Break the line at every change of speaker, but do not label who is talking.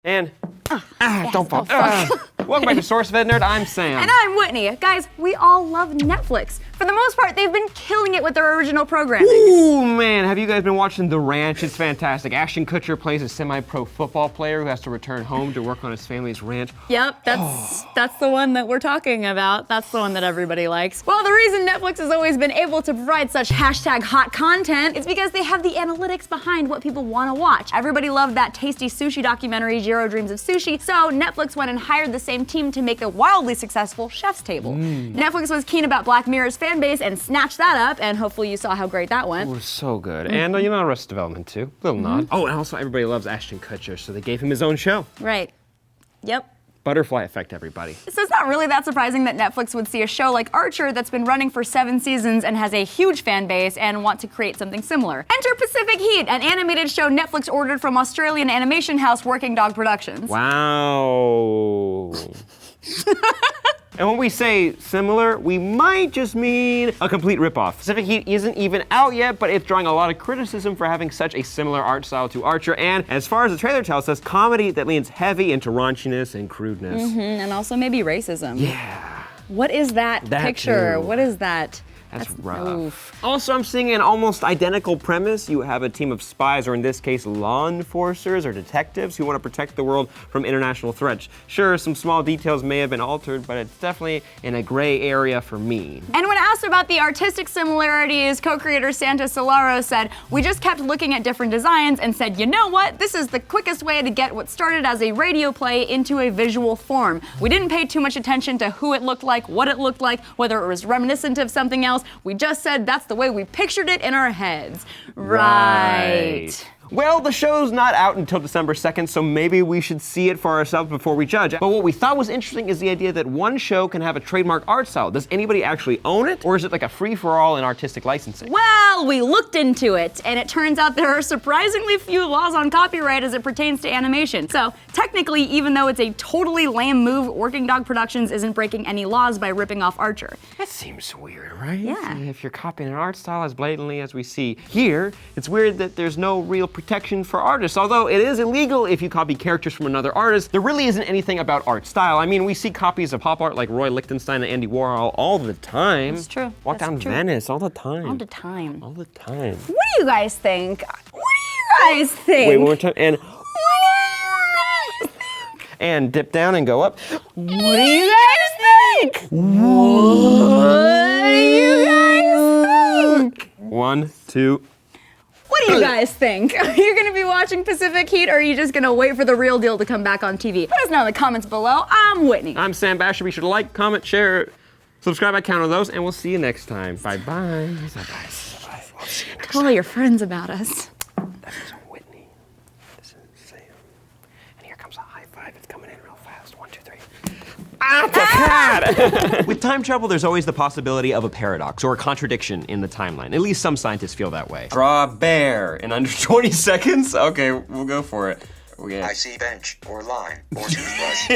And don't fall. Welcome back to SourceFedNERD. I'm Sam.
And I'm Whitney. Guys, we all love Netflix. For the most part, they've been killing it with their original programming.
Ooh, man, have you guys been watching The Ranch? It's fantastic. Ashton Kutcher plays a semi-pro football player who has to return home to work on his family's ranch.
Yep, that's the one that we're talking about. That's the one that everybody likes. Well, the reason Netflix has always been able to provide such #hot content is because they have the analytics behind what people want to watch. Everybody loved that tasty sushi documentary, Jiro Dreams of Sushi, so Netflix went and hired the same team to make a wildly successful Chef's Table. Netflix was keen about Black Mirror's fan base and snatched that up, and hopefully you saw how great that went.
It was so good. And you know, Arrested Development too. Little nod. Oh, and also everybody loves Ashton Kutcher, so they gave him his own show.
Right. Yep.
Butterfly Effect, everybody.
So it's not really that surprising that Netflix would see a show like Archer that's been running for 7 seasons and has a huge fan base and want to create something similar. Enter Pacific Heat, an animated show Netflix ordered from Australian animation house Working Dog Productions.
Wow. And when we say similar, we might just mean a complete ripoff. Pacific Heat isn't even out yet, but it's drawing a lot of criticism for having such a similar art style to Archer, and as far as the trailer tells us, comedy that leans heavy into raunchiness and crudeness.
And also maybe racism.
Yeah.
What is that picture?
Too.
What is that?
That's rough.
Oof.
Also, I'm seeing an almost identical premise. You have a team of spies, or in this case, law enforcers or detectives who want to protect the world from international threats. Sure, some small details may have been altered, but it's definitely in a gray area for me.
And when asked about the artistic similarities, co-creator Santa Solaro said, "We just kept looking at different designs and said, you know what? This is the quickest way to get what started as a radio play into a visual form. We didn't pay too much attention to who it looked like, what it looked like, whether it was reminiscent of something else. We just said that's the way we pictured it in our heads." Right.
Well, the show's not out until December 2nd, so maybe we should see it for ourselves before we judge. But what we thought was interesting is the idea that one show can have a trademark art style. Does anybody actually own it, or is it like a free-for-all in artistic licensing?
Well, we looked into it, and it turns out there are surprisingly few laws on copyright as it pertains to animation. So technically, even though it's a totally lame move, Working Dog Productions isn't breaking any laws by ripping off Archer.
That seems weird, right?
Yeah.
If you're copying an art style as blatantly as we see here, it's weird that there's no real protection for artists. Although it is illegal if you copy characters from another artist, there really isn't anything about art style. I mean, we see copies of pop art like Roy Lichtenstein and Andy Warhol all the time.
That's true.
Walk down Venice all the time.
All the time.
All the time.
What do you guys think? What do you guys think?
Wait, one more time. And
What do you guys think?
and dip down and go up.
What do you guys think? What do you guys think?
1, 2.
What do you guys think? Are you gonna be watching Pacific Heat, or are you just gonna wait for the real deal to come back on TV? Let us know in the comments below. I'm Whitney.
I'm Sam Basher. Be sure to like, comment, share, subscribe. I count on those, and we'll see you next time. Bye-bye. Bye-bye. We'll see you next
Tell all your friends about us.
That is Whitney. This is Sam. And here comes a high five. It's coming in real fast. 1, 2, 3. Ah, it's a cat!
With time travel, there's always the possibility of a paradox or a contradiction in the timeline. At least some scientists feel that way.
Draw a bear in under 20 seconds? Okay, we'll go for it.
I see bench or line or toothbrush.